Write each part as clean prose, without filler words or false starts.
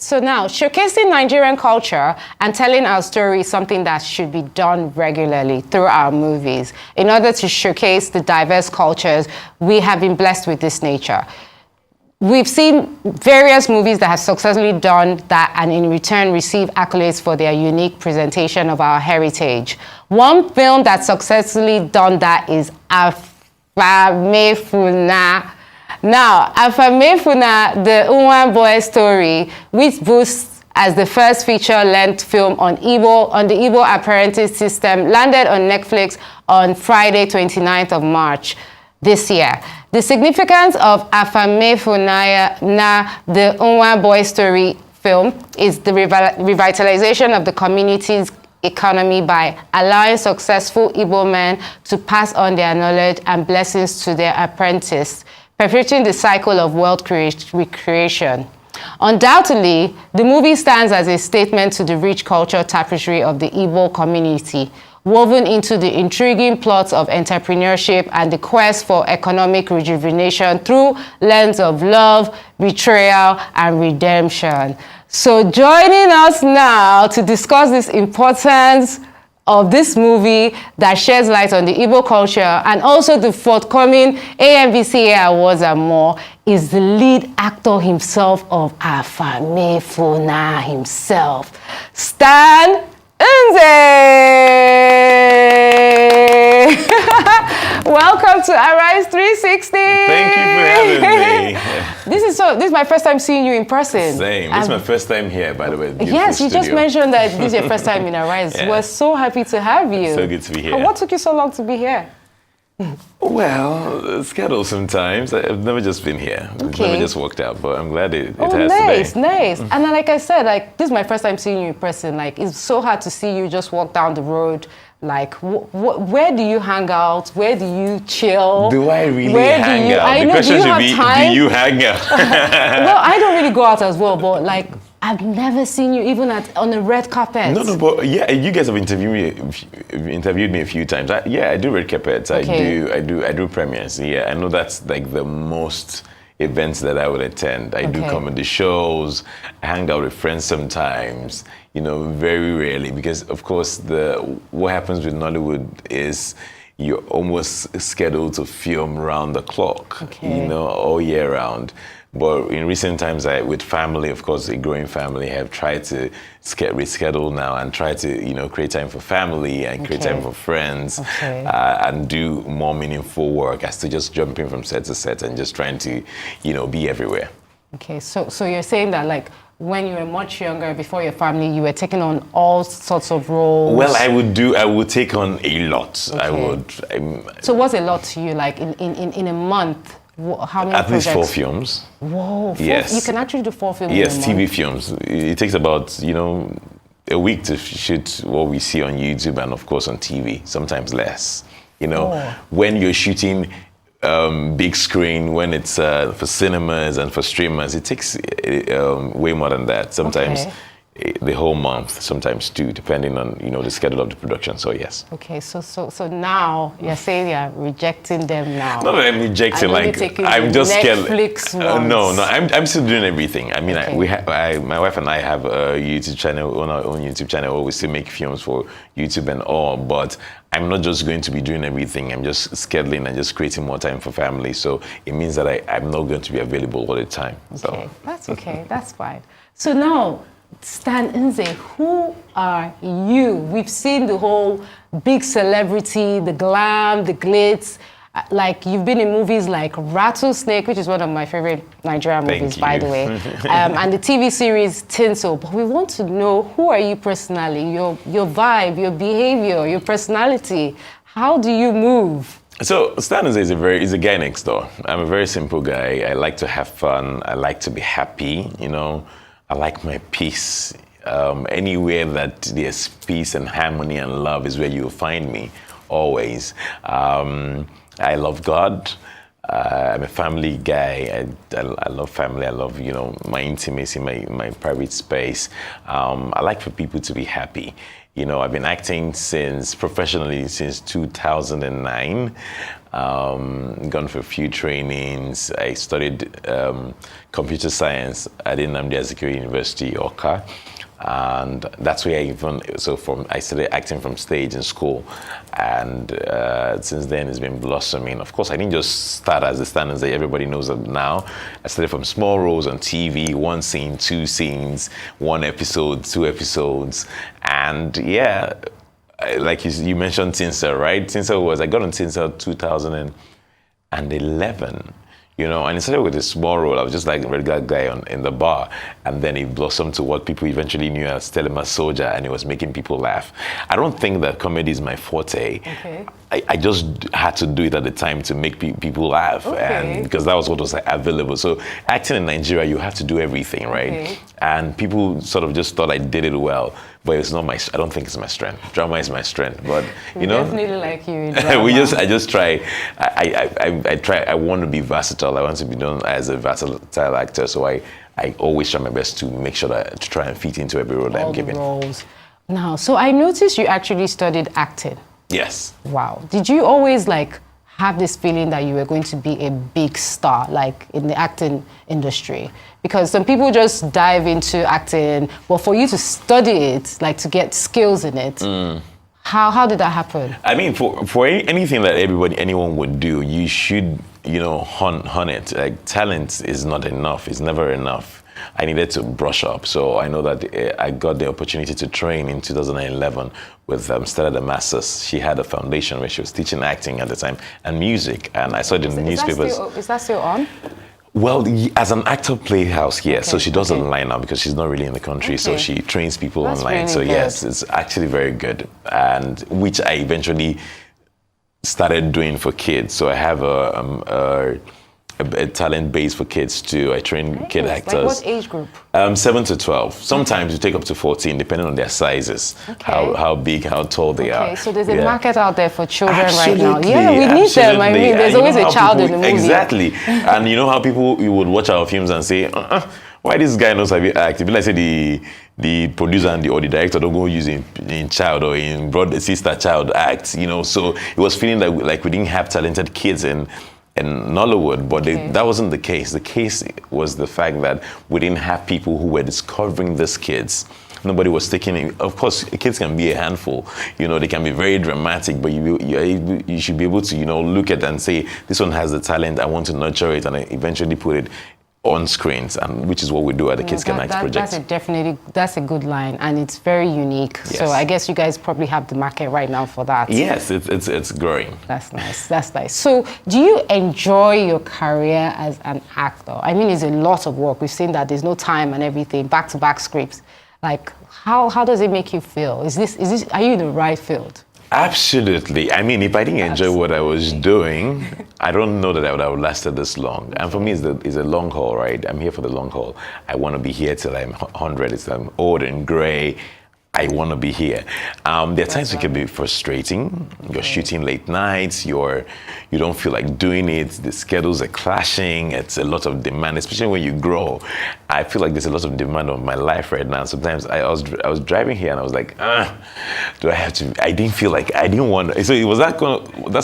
So now, showcasing Nigerian culture and telling our story is something that should be done regularly through our movies. In order to showcase the diverse cultures, we have been blessed with this nature. We've seen various movies that have successfully done that and in return receive accolades for their unique presentation of our heritage. One film that successfully done that is Afamefuna. Now, Afamefuna, the Unwan boy story, which boasts as the first feature-length film on the Igbo apprentice system, landed on Netflix on Friday, 29th of March this year. The significance of Afamefuna, the Unwan boy story film, is the revitalization of the community's economy by allowing successful Igbo men to pass on their knowledge and blessings to their apprentice, perpetuating the cycle of wealth recreation. Undoubtedly, the movie stands as a statement to the rich cultural tapestry of the Igbo community, woven into the intriguing plots of entrepreneurship and the quest for economic rejuvenation through lens of love, betrayal, and redemption. So joining us now to discuss this importance of this movie that sheds light on the Igbo culture and also the forthcoming AMVCA Awards and more is the lead actor himself of Afamefuna himself, Stan Nze. Welcome to Arise 360. Thank you for having me. This is my first time seeing you in person. Same. This is my first time here, by the way. Yes, you just mentioned that this is your first time in Arise. Yeah. We're so happy to have you. So good to be here. And what took you so long to be here? Well, schedule sometimes. I've never just been here. Okay. It's never just worked out, but I'm glad it has nice, today. Nice. And then, like I said, this is my first time seeing you in person. It's so hard to see you just walk down the road. Where do you hang out? Where do you chill? Do I really hang out? The question should be, do you hang out? Well, I don't really go out as well, but I've never seen you even on a red carpet. No, but yeah, you guys have interviewed me a few times. I do red carpets. Okay. I do premieres. Yeah, I know that's the most events that I would attend. I do comedy shows. I hang out with friends sometimes. Very rarely, because of course what happens with Nollywood is you're almost scheduled to film round the clock. All year round. But in recent times, with family, of course, a growing family, have tried to reschedule now and try to, create time for family and create time for friends and do more meaningful work as to just jumping from set to set and just trying to, be everywhere. Okay, so you're saying that when you were much younger, before your family, you were taking on all sorts of roles? Well, I would take on a lot. Okay. So what's a lot to you? In a month? How many At projects? least 4 films. Whoa. Yes. You can actually do 4 films Yes, in a TV month. films. It takes about, a week to shoot what we see on YouTube and, of course, on TV, sometimes less. When you're shooting big screen, when it's for cinemas and for streamers, it takes way more than that. Sometimes the whole month, sometimes 2, depending on the schedule of the production. So yes. Okay, so now you're saying you're rejecting them now. Not that I'm rejecting, I'm just scared. Netflix No, I'm still doing everything. I mean, my wife and I have a YouTube channel, on our own YouTube channel. We still make films for YouTube and all, but I'm not just going to be doing everything. I'm just scheduling and just creating more time for family. So it means that I'm not going to be available all the time. Okay, that's okay. That's fine. So now, Stan Nze, who are you? We've seen the whole big celebrity, the glam, the glitz. You've been in movies like Rattlesnake, which is one of my favorite Nigerian movies, by the way, and the TV series Tinsel. But we want to know, who are you personally? Your vibe, your behavior, your personality. How do you move? So Stan Nze is a guy next door. I'm a very simple guy. I like to have fun. I like to be happy. I like my peace. Anywhere that there's peace and harmony and love is where you'll find me, always. I love God. I'm a family guy. I love family. I love, my intimacy, my private space. I like for people to be happy. I've been acting professionally since 2009. Gone for a few trainings. I studied computer science at Nnamdi Azikiwe University, Oka. And that's where I started acting from stage in school, and since then it's been blossoming. Of course, I didn't just start as the standards that everybody knows of now. I started from small roles on TV, 1 scene, 2 scenes, 1 episode, 2 episodes, and yeah, like you mentioned Tinsel, right? I got on Tinsel 2011. And instead of with a small role, I was just like a regular guy in the bar. And then it blossomed to what people eventually knew as Telema Soldier, and it was making people laugh. I don't think that comedy is my forte. Okay. I just had to do it at the time to make people laugh, and because that was what was available. So acting in Nigeria, you have to do everything, right? Okay. And people sort of just thought I did it well, but it's not I don't think it's my strength. Drama is my strength, but definitely like you in drama. I just try. I want to be versatile. I want to be known as a versatile actor. So I always try my best to make sure to try and fit into every role that I'm given. Roles. Now, so I noticed you actually studied acting. Yes. Wow. Did you always have this feeling that you were going to be a big star, in the acting industry? Because some people just dive into acting, but for you to study it, to get skills in it, how did that happen? I mean, for anything that anyone would do, you should, hone it. Talent is not enough. It's never enough. I needed to brush up. So I know that I got the opportunity to train in 2011 with Stella the Masters. She had a foundation where she was teaching acting at the time and music. And I saw it in the newspapers. Is that still on? Well, as an actor playhouse, yes. Okay. So she does it online now because she's not really in the country. Okay. So she trains people online. Really so good. Yes, it's actually very good. And which I eventually started doing for kids. So I have a talent base for kids too. I train kid actors. Like what age group? 7 to 12. Sometimes you take up to 14, depending on their sizes, how big, how tall they are. Okay, so there's a market out there for children absolutely, right now. Yeah, we need them. I mean, there's always a child in the movie. Exactly. And you know how you would watch our films and say, why this guy knows how to act? If I say the producer or the director don't go use in child or in brother, sister, child acts, so it was feeling like we didn't have talented kids in Nollywood, but that wasn't the case. The case was the fact that we didn't have people who were discovering these kids. Nobody was taking it. Of course, kids can be a handful. They can be very dramatic, but you should be able to, look at and say, this one has the talent, I want to nurture it, and I eventually put it on screens, and which is what we do at the Kids Can Act project. That's a good line, and it's very unique. Yes. So I guess you guys probably have the market right now for that. Yes, it's growing. That's nice. That's nice. So do you enjoy your career as an actor? I mean, it's a lot of work. We've seen that there's no time and everything, back-to-back scripts. How does it make you feel? Are you in the right field? Absolutely. I mean, if I didn't enjoy what I was doing, I don't know that I would have lasted this long. And for me, it's a long haul, right? I'm here for the long haul. I want to be here till I'm 100. I'm old and gray. I want to be here. There are times it can be frustrating. You're shooting late nights. You don't feel like doing it. The schedules are clashing. It's a lot of demand, especially when you grow. I feel like there's a lot of demand on my life right now. Sometimes I was driving here and I was like, do I have to? I didn't want to. So it was that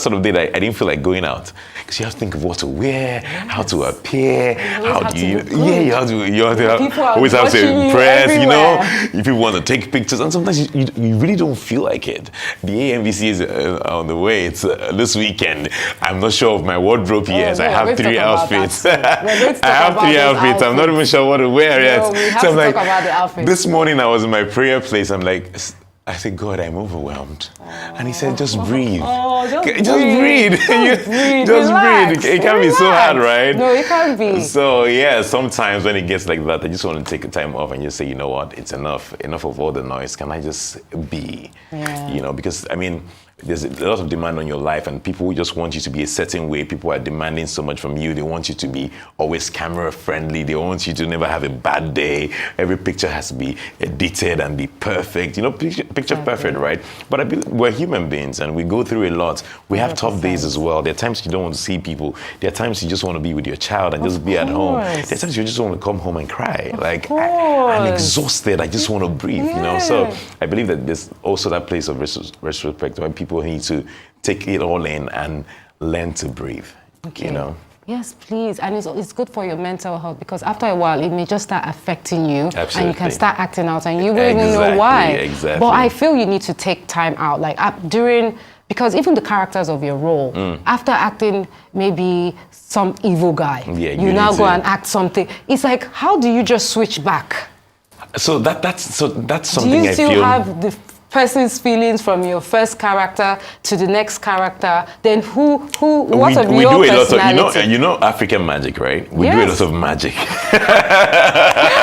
sort of day that I didn't feel like going out. Because you have to think of what to wear, how to appear, you always have to impress, if people want to take pictures. And sometimes you really don't feel like it. The AMVC is on the way. It's this weekend. I'm not sure of my wardrobe yet. I have 3 outfits. I have 3 outfits. I'm not even sure what to wear yet. We have to talk about the outfits. This morning I was in my prayer place. I said, God, I'm overwhelmed. And he said, just breathe. Just breathe. Just breathe. It can't be so hard, right? No, it can't be. So, yeah, sometimes when it gets like that, I just want to take a time off and just say, you know what, it's enough. Enough of all the noise. Can I just be? Yeah. Because, I mean, there's a lot of demand on your life, and people just want you to be a certain way. People are demanding so much from you. They want you to be always camera friendly. They want you to never have a bad day. Every picture has to be edited and be perfect. You know, picture perfect, right? But we're human beings, and we go through a lot. We have 100%. Tough days as well. There are times you don't want to see people. There are times you just want to be with your child and just be at home. There are times you just want to come home and cry. I'm exhausted. I just want to breathe. You know. So I believe that there's also that place of retrospect where people need to take it all in and learn to breathe. You know. Yes, please. And it's good for your mental health, because after a while, it may just start affecting you. Absolutely. And you can start acting out and you won't even know why. Exactly. But I feel you need to take time out, like because even the characters of your role, after acting maybe some evil guy, you now go and act something. It's like, how do you just switch back? So that's something I feel. Do you still have the person's feelings from your first character to the next character? Then what of your personality? You know African magic, right? We do a lot of magic.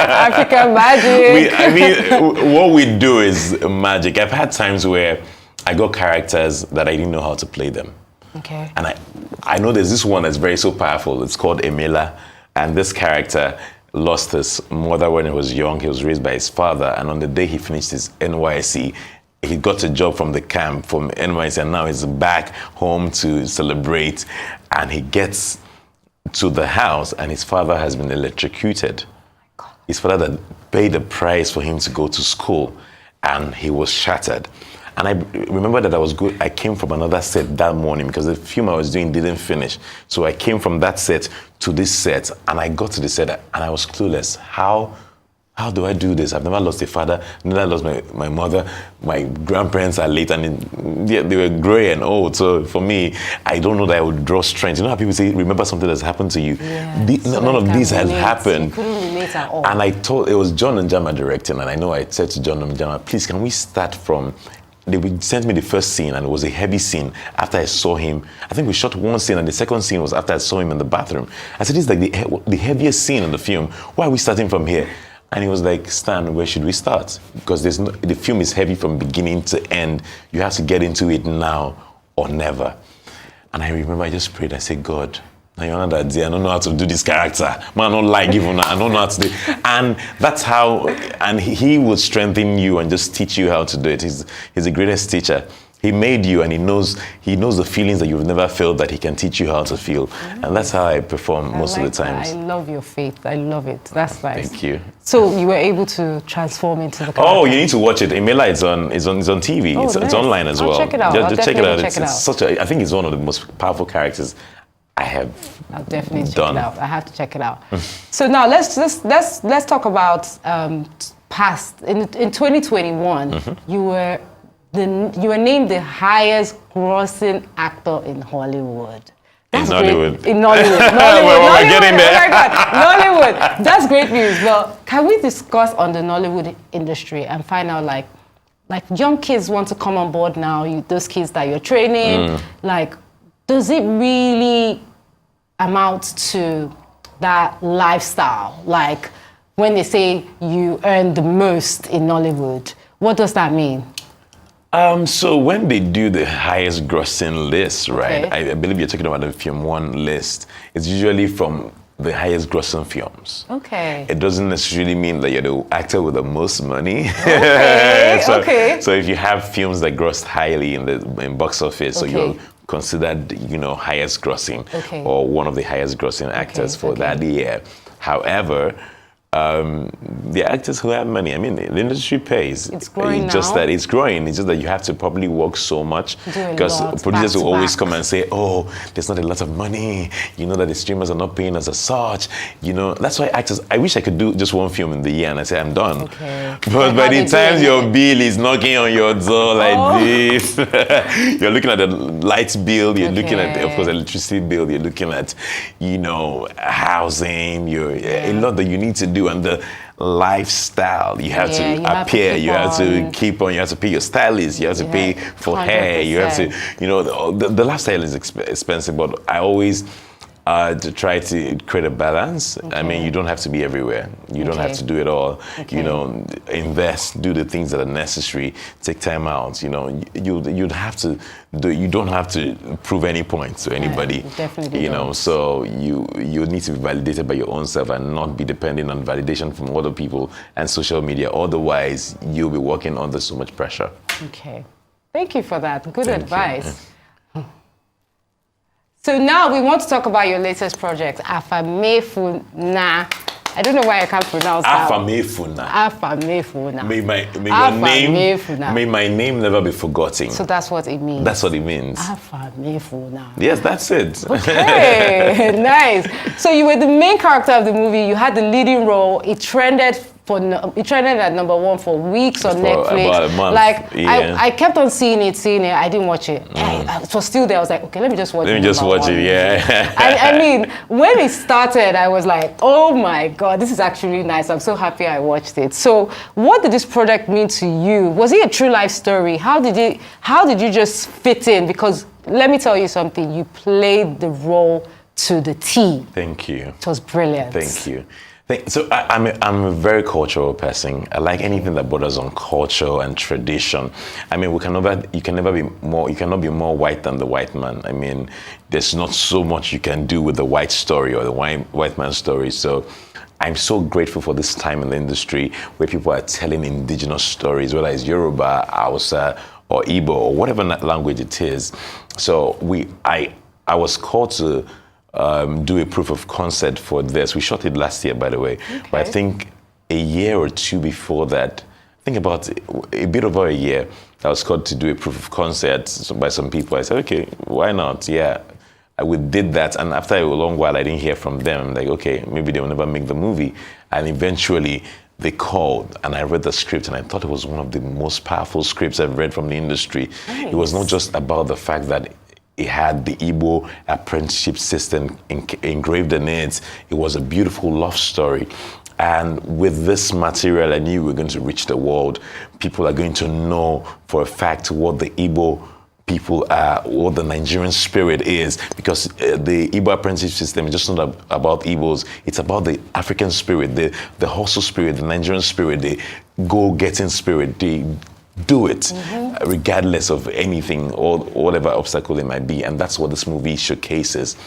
African magic. What we do is magic. I've had times where I got characters that I didn't know how to play them. Okay. And I know there's this one that's so powerful. It's called Emela, and this character lost his mother when he was young. He was raised by his father, and on the day he finished his NYC, he got a job from the camp from NYC, and now he's back home to celebrate. And he gets to the house, and his father has been electrocuted. His father that paid the price for him to go to school, and he was shattered. And I remember that I came from another set that morning because the film I was doing didn't finish. So I came from that set to this set, and I got to the set and I was clueless. How do I do this? I've never lost a father, never lost my mother. My grandparents are late, and they were gray and old. So for me, I don't know that I would draw strength. You know how people say, remember something that's happened to you? None of these had happened. You couldn't relate at all. And it was John Njama directing, and I know I said to John Njama, please, can we start from... They sent me the first scene, and it was a heavy scene. After I saw him, I think we shot one scene, and the second scene was after I saw him in the bathroom. I said, this is like the heaviest scene in the film. Why are we starting from here? And he was like, Stan, where should we start? Because the film is heavy from beginning to end. You have to get into it now or never. And I remember I just prayed. I said, God, I don't know how to do this character. Man, I don't like even I don't know how to do it. And that's how, and he will strengthen you and just teach you how to do it. He's the greatest teacher. He made you, and he knows the feelings that you've never felt, that he can teach you how to feel. And that's how I perform most of the times. I love your faith. I love it. That's nice. Thank you. So you were able to transform into the character. Oh, you need to watch it. Emela, it's on TV. Oh, it's online as well. I'll check it out. Just check it out. Check it out. I think it's one of the most powerful characters I have I'll definitely done. Check it out. I have to check it out. So now let's talk about past. In 2021, you were named the highest grossing actor in Hollywood. That's in Nollywood. In Nollywood. We're getting there. Oh my God. Nollywood. That's great news. Well, can we discuss on the Nollywood industry and find out like young kids want to come on board now, those kids that you're training, does it really amount to that lifestyle? Like when they say you earn the most in Nollywood, what does that mean? So when they do the highest grossing list, right? Okay. I believe you're talking about the Film One list. It's usually from the highest grossing films. Okay. It doesn't necessarily mean that you're the actor with the most money. Okay. So if you have films that grossed highly in box office, so you're considered, highest grossing or one of the highest grossing actors for that year. However, the actors who have money, I mean, the industry pays. It's growing It's just now. that it's growing. It's just that you have to probably work so much because producers will always come and say, "Oh, there's not a lot of money. You know that the streamers are not paying us as such." That's why actors. I wish I could do just one film in the year and I say I'm done. Okay. But by the time your bill is knocking on your door like this, you're looking at the lights bill. You're looking at, of course, electricity bill. You're looking at, housing. A lot that you need to do. And the lifestyle, you have to appear, you have to keep on, you have to pay your stylist, you have to pay for 100%. Hair, you have to, the lifestyle is expensive, but I always to try to create a balance. Okay. I mean, you don't have to be everywhere. You don't have to do it all. Okay. You know, invest, do the things that are necessary, take time out. You know, you'd have to do. You don't have to prove any point to anybody. Definitely. You know, so you need to be validated by your own self and not be dependent on validation from other people and social media. Otherwise, you'll be working under so much pressure. Okay. Thank you for that. Good advice. So now we want to talk about your latest project, Afamefuna. I don't know why I can't pronounce that. Afamefuna. Afamefuna. May my name never be forgotten. So that's what it means. That's what it means. Afamefuna. Yes, that's it. Okay, nice. So you were the main character of the movie. You had the leading role. It trended at #1 for weeks on Netflix. About a month. Like yeah. I kept on seeing it. I didn't watch it. It was still there. I was like, okay, let me just watch it. Let me just watch it. Yeah. I mean, when it started, I was like, oh my God, this is actually nice. I'm so happy I watched it. So, what did this project mean to you? Was it a true life story? How did you just fit in? Because let me tell you something. You played the role to the T. Thank you. It was brilliant. Thank you. So I'm a very cultural person. I like anything that borders on culture and tradition. I mean, you cannot be more white than the white man. I mean, there's not so much you can do with the white story or the white man's story. So I'm so grateful for this time in the industry where people are telling indigenous stories, whether it's Yoruba, Hausa, or Igbo, or whatever language it is. So I was called to do a proof of concept for this. We shot it last year, by the way. Okay. But I think a year or two before that, I think about a bit over a year, I was called to do a proof of concept by some people. I said, okay, why not? Yeah, we did that. And after a long while, I didn't hear from them. I'm like, okay, maybe they'll never make the movie. And eventually, they called and I read the script and I thought it was one of the most powerful scripts I've read from the industry. Nice. It was not just about the fact that it had the Igbo apprenticeship system engraved in it. It was a beautiful love story. And with this material, I knew we were going to reach the world. People are going to know for a fact what the Igbo people are, what the Nigerian spirit is, because the Igbo apprenticeship system is just not about Igbos. It's about the African spirit, the hustle spirit, the Nigerian spirit, the go-getting spirit, the do it regardless of anything or whatever obstacle it might be. And that's what this movie showcases.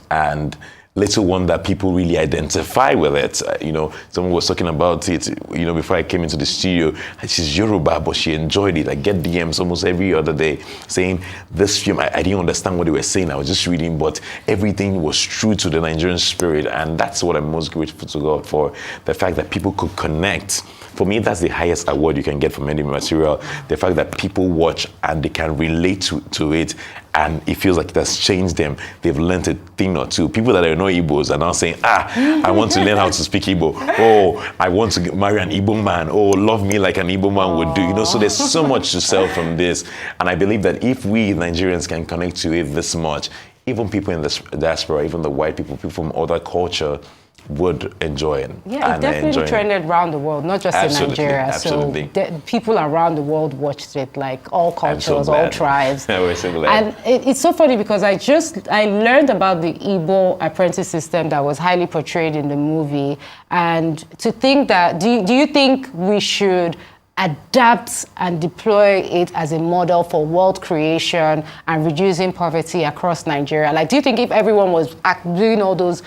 And little wonder people really identify with it. You know, someone was talking about it, you know, before I came into the studio. She's Yoruba, but she enjoyed it. I get DMs almost every other day saying, this film, I didn't understand what they were saying. I was just reading, but everything was true to the Nigerian spirit. And that's what I'm most grateful to God for. The fact that people could connect. For me, that's the highest award you can get from any material. The fact that people watch and they can relate to it and it feels like it has changed them. They've learned a thing or two. People that are not Igbos are now saying, I want to learn how to speak Igbo. Oh, I want to marry an Igbo man. Oh, love me like an Igbo man would do. You know, so there's so much to sell from this. And I believe that if we Nigerians can connect to it this much, even people in the diaspora, even the white people from other culture, would enjoy it. Yeah, it definitely trended around the world, not just in Nigeria. Absolutely. So people around the world watched it, like all cultures, all tribes. And it's so funny because I learned about the Igbo apprentice system that was highly portrayed in the movie. And to think that, do you think we should adapt and deploy it as a model for wealth creation and reducing poverty across Nigeria? Like, do you think if everyone was doing all those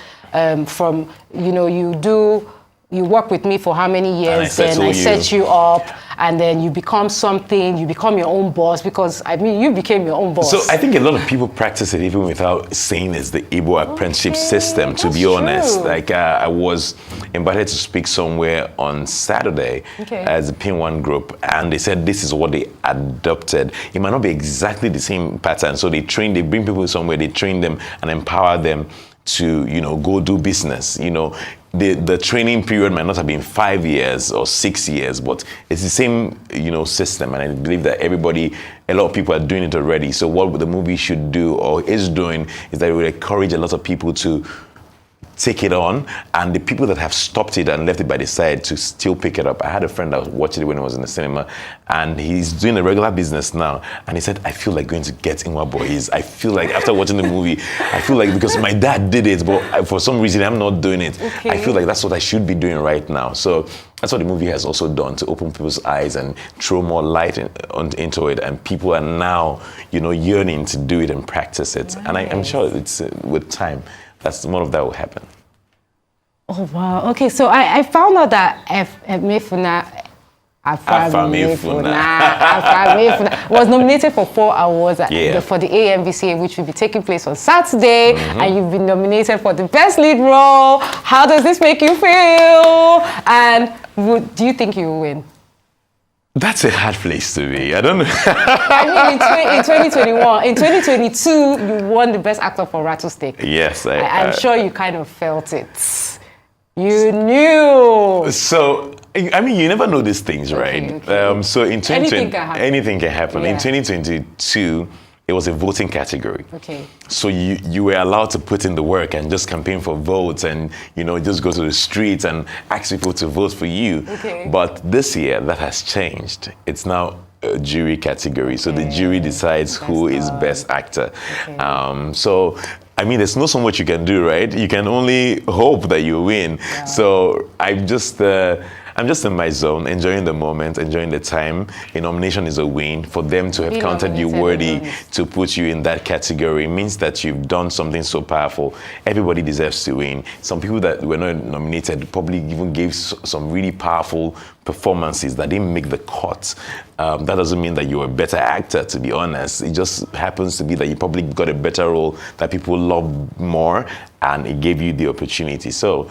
from, you know, you work with me for how many years, then I set you up, and then you become something, you become your own boss, because, I mean, you became your own boss. So I think a lot of people practice it even without saying it's the Igbo apprenticeship system, to be honest. True. Like, I was invited to speak somewhere on Saturday as a P1 group, and they said this is what they adopted. It might not be exactly the same pattern, so they bring people somewhere, they train them and empower them to, you know, go do business. You know, the training period might not have been 5 years or 6 years, but it's the same, you know, system. And I believe that a lot of people are doing it already. So what the movie should do or is doing is that it will encourage a lot of people to take it on, and the people that have stopped it and left it by the side to still pick it up. I had a friend that watched it when it was in the cinema, and he's doing a regular business now, and he said, I feel like going to get Inwa Boys. I feel like after watching the movie, I feel like because my dad did it, but for some reason I'm not doing it. Okay. I feel like that's what I should be doing right now. So that's what the movie has also done, to open people's eyes and throw more light into it, and people are now, yearning to do it and practice it. Nice. And I'm sure it's with time, that's more of that will happen. Oh wow! Okay, so I found out that Afamefuna was nominated for 4 awards for the AMVCA, which will be taking place on Saturday, and you've been nominated for the best lead role. How does this make you feel? And do you think you will win? That's a hard place to be. I don't know. I mean, in 2021, in 2022, you won the Best Actor for Rattlesnake. Yes. I'm sure you kind of felt it. You knew. So, I mean, you never know these things, right? Okay. So in 2020, anything can happen. Yeah. In 2022, it was a voting category. Okay. So you were allowed to put in the work and just campaign for votes and, just go to the streets and ask people to vote for you. Okay. But this year, that has changed. It's now a jury category. So the jury decides who is best actor. Okay. So, I mean, there's not so much you can do, right? You can only hope that you win. Yeah. So I'm just in my zone, enjoying the moment, enjoying the time. A nomination is a win. For them to have counted you worthy to put you in that category means that you've done something so powerful. Everybody deserves to win. Some people that were not nominated probably even gave some really powerful performances that didn't make the cut. That doesn't mean that you're a better actor, to be honest. It just happens to be that you probably got a better role that people love more, and it gave you the opportunity. So,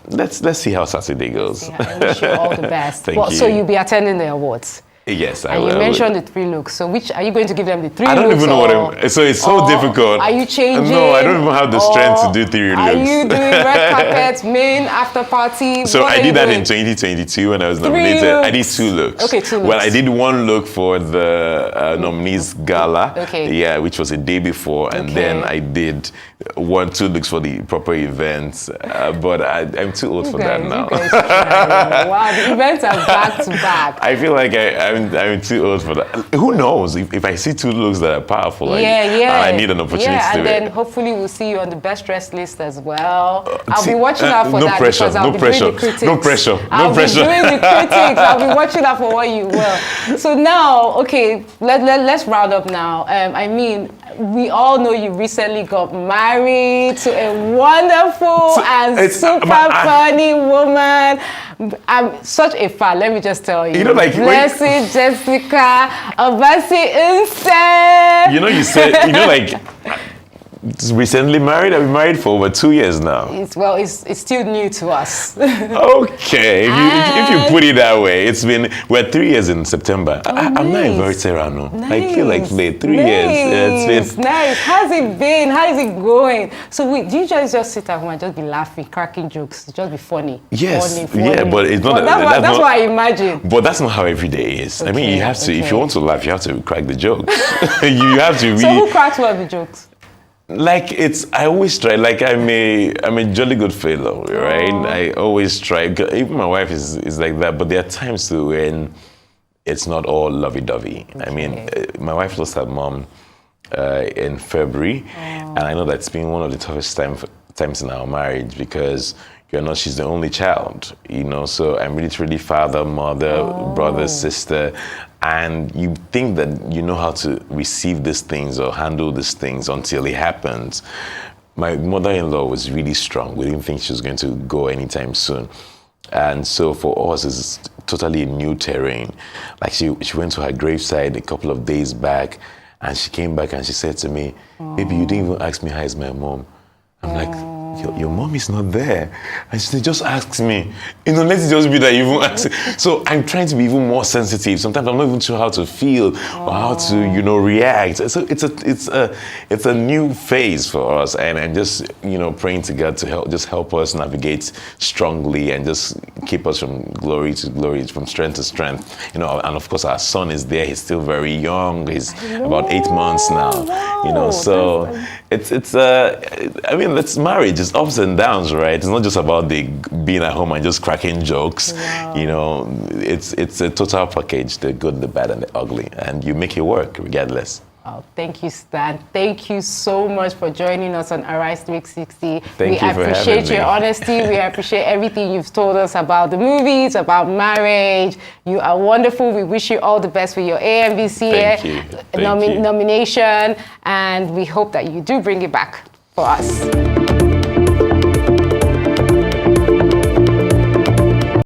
let's see how Saturday goes. I wish you all the best. Thank you. So you'll be attending the awards? Yes, I will. And you mentioned the 3 looks. So which are you going to give them the 3 looks? I don't even know what so it's so difficult. Are you changing? No, I don't even have the strength to do 3 looks. Are you doing red carpet, main, after party? So I did that in 2022 when I was nominated. I did 2 looks. Okay, 2 looks. Well, I did 1 look for the nominees gala. Okay. Yeah, which was a day before, and then I did 2 looks for the proper events. But I'm too old for that now. Wow, the events are back to back. I feel like I'm too old for that. Who knows if I see 2 looks that are powerful? I need an opportunity to do it. And then hopefully we'll see you on the best dressed list as well. I'll be watching out for that. Pressure, because I'll be doing the critics. No pressure. I'll be doing the critics. I'll be watching out for what you will. So now, okay, let's round up now. I mean, we all know you recently got married to a wonderful and super funny woman. I'm such a fan, let me just tell you. Blessed Jessica Obasi Inse. You said, recently married. I've been married for over 2 years now. It's still new to us. Okay, if you put it that way, we're 3 years in September. I'm not a very Serrano. I feel like 3 years. It's nice. How's it been? How is it going? So do you just sit at home and just be laughing, cracking jokes, just be funny? Yes, funny. Yeah, but it's not. That's what I imagine. But that's not how every day is. Okay, I mean, you have to. If you want to laugh, you have to crack the jokes. You have to. So who cracks one of the jokes? I always try. I'm a jolly good fellow, right? I always try. Even my wife is like that. But there are times too when it's not all lovey-dovey. Okay. I mean, my wife lost her mom in February, and I know that's been one of the toughest times in our marriage because she's the only child, So I'm literally father, mother, brother, sister. And you think that you know how to receive these things or handle these things until it happens. My mother-in-law was really strong. We didn't think she was going to go anytime soon. And so for us, it's totally a new terrain. She went to her graveside a couple of days back, and she came back and she said to me, "Baby, you didn't even ask me how is my mom." I'm like, your mom is not there. And she just asks me, let it just be that you even ask. So I'm trying to be even more sensitive. Sometimes I'm not even sure how to feel or how to, react. So it's a new phase for us. And I'm just, praying to God to help us navigate strongly and just keep us from glory to glory, from strength to strength. You know, and of course our son is there. He's still very young. He's about 8 months now. Wow. You know, so it's I mean, that's marriage. It's ups and downs, right? It's not just about the being at home and just cracking jokes. Wow. You know, it's a total package, the good, the bad, and the ugly, and you make it work regardless. Oh, thank you, Stan. Thank you so much for joining us on Arise 360. Thank you for having me. We appreciate your honesty. We appreciate everything you've told us about the movies, about marriage. You are wonderful. We wish you all the best for your AMVCA nomination, and we hope that you do bring it back for us.